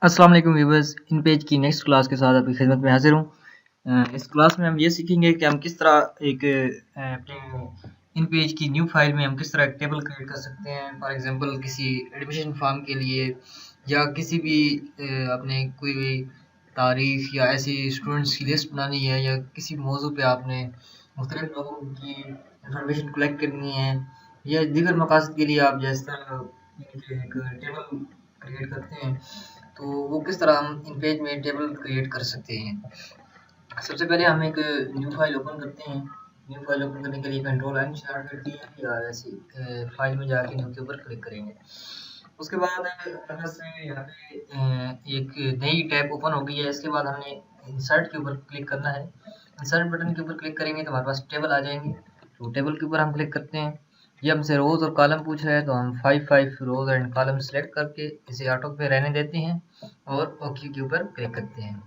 अस्सलाम वालेकुम व्यूवर्स, इन पेज की नेक्स्ट क्लास के साथ आपकी खिदमत में हाजिर हूँ। इस क्लास में हम ये सीखेंगे कि हम किस तरह एक अपने इन पेज की न्यू फाइल में हम किस तरह एक टेबल क्रिएट कर सकते हैं। फॉर एग्जांपल किसी एडमिशन फॉर्म के लिए या किसी भी अपने कोई भी तारीख या ऐसी स्टूडेंट्स की लिस्ट बनानी है या किसी मौजू पे आपने मुख्तलिफ लोगों की इंफॉर्मेशन कलेक्ट करनी है या दीगर मकासद के लिए आप जिस तरह एक टेबल क्रिएट करते हैं, तो वो किस तरह हम इन पेज में टेबल क्रिएट कर सकते हैं। सबसे पहले हम एक न्यू फाइल ओपन करते हैं। न्यू फाइल ओपन करने के लिए कंट्रोल एन शॉर्टकट की है या ऐसी फाइल में जाके न्यू के ऊपर क्लिक करेंगे। उसके बाद अगर से यहाँ पे एक नई टैब ओपन हो गई है। इसके बाद हमने इंसर्ट के ऊपर क्लिक करना है। इंसर्ट बटन के ऊपर क्लिक करेंगे तो हमारे पास टेबल आ जाएंगे। तो टेबल के ऊपर हम क्लिक करते हैं। ये हमसे रोज़ और कॉलम पूछ रहा है, तो हम 5 रोज़ एंड कॉलम सेलेक्ट करके इसे ऑटो पे रहने देते हैं और ओके के ऊपर क्लिक करते हैं।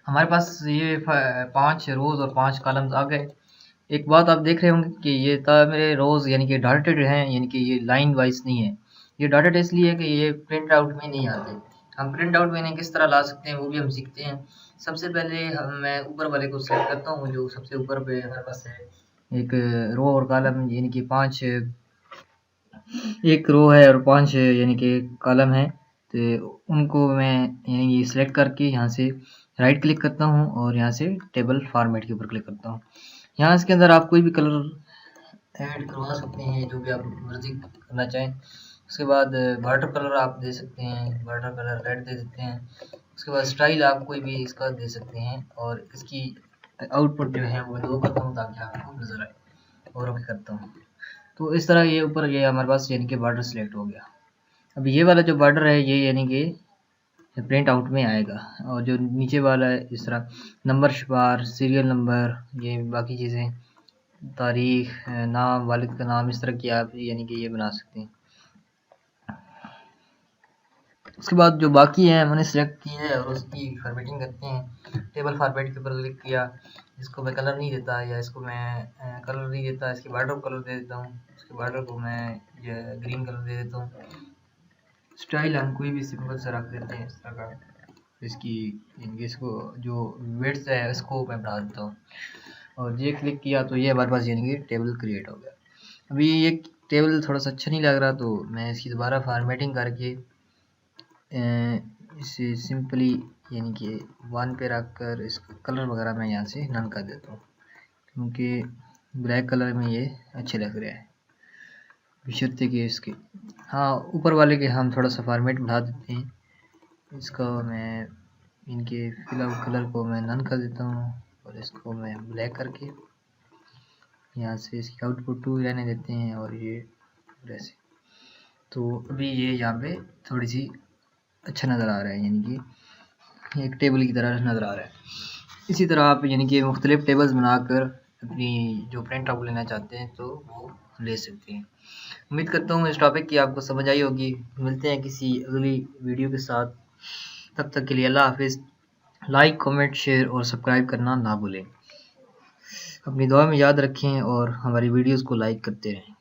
हमारे पास ये 5 रोज़ और 5 कॉलम्स आ गए। एक बात आप देख रहे होंगे कि ये मेरे रोज़ यानी कि डॉटेड हैं, यानी कि ये लाइन वाइज नहीं है। ये डॉटेड इसलिए है कि ये प्रिंट आउट में नहीं आते। हम प्रिंट आउट में इन्हें किस तरह ला सकते हैं वो भी हम सीखते हैं। सबसे पहले मैं ऊपर वाले को सेलेक्ट करता हूँ, जो सबसे ऊपर पे हमारे पास है एक रो और कॉलम, यानी कि 5 एक रो है और 5 यानी कि कॉलम है। तो उनको मैं यानी कि सिलेक्ट करके यहाँ से राइट क्लिक करता हूँ और यहाँ से टेबल फॉर्मेट के ऊपर क्लिक करता हूँ। यहाँ इसके अंदर आप कोई भी कलर ऐड करवा सकते हैं, जो भी आप मर्जी करना चाहें। उसके बाद बॉर्डर कलर आप दे सकते हैं, बॉर्डर कलर रेड दे देते हैं। उसके बाद स्टाइल आप कोई भी इसका दे सकते हैं और इसकी आउटपुट जो है वो 2 करता हूँ ताकि आपको नज़र आए और ओके करता हूँ। तो इस तरह ये ऊपर ये हमारे पास यानी कि बॉर्डर सिलेक्ट हो गया। अब ये वाला जो बॉर्डर है ये यानी कि प्रिंट आउट में आएगा, और जो नीचे वाला है इस तरह नंबर शुमार, सीरियल नंबर, ये बाकी चीज़ें, तारीख, नाम, वालिद का नाम, इस तरह की आप यानी कि ये बना सकते हैं। उसके बाद जो बाकी है हमने सेलेक्ट की है और उसकी फॉर्मेटिंग करते हैं। टेबल फॉर्मेट के ऊपर क्लिक किया, इसको मैं कलर नहीं देता या इसको मैं कलर नहीं देता, इसके बॉर्डर को कलर दे देता हूँ। इसके बॉर्डर को मैं ये ग्रीन कलर दे देता हूँ। स्टाइल हम कोई भी सिंपल सा रख देते हैं इस तरह का। इसकी इसको जो वेट्स है इसको मैं बढ़ा देता हूँ और ये क्लिक किया तो ये हमारे पास यानी कि टेबल क्रिएट हो गया। अभी ये टेबल थोड़ा सा अच्छा नहीं लग रहा, तो मैं इसकी दोबारा फॉर्मेटिंग करके इसे सिंपली यानी कि 1 पे रख कर इसका कलर वगैरह मैं यहाँ से नन कर देता हूँ, क्योंकि ब्लैक कलर में ये अच्छे लग रहे हैं। बशर्ते कि इसके ऊपर वाले के हम थोड़ा सा फॉर्मेट बढ़ा देते हैं। इसका मैं इनके फिल आउट कलर को मैं नन कर देता हूँ और इसको मैं ब्लैक करके यहाँ से इसकी आउटपुट 2 रहने देते हैं और ये वैसे। तो अभी ये यहाँ पे थोड़ी सी अच्छा नज़र आ रहा है, यानी कि एक टेबल की तरह नज़र आ रहा है। इसी तरह आप यानी कि मुख्तलिफ टेबल्स बनाकर अपनी जो प्रिंट आउट लेना चाहते हैं तो वो ले सकते हैं। उम्मीद करता हूँ इस टॉपिक की आपको समझ आई होगी। मिलते हैं किसी अगली वीडियो के साथ, तब तक के लिए अल्लाह हाफिज़। लाइक, कमेंट, शेयर और सब्सक्राइब करना ना भूलें। अपनी दुआ में याद रखें और हमारी वीडियोज़ को लाइक करते रहें।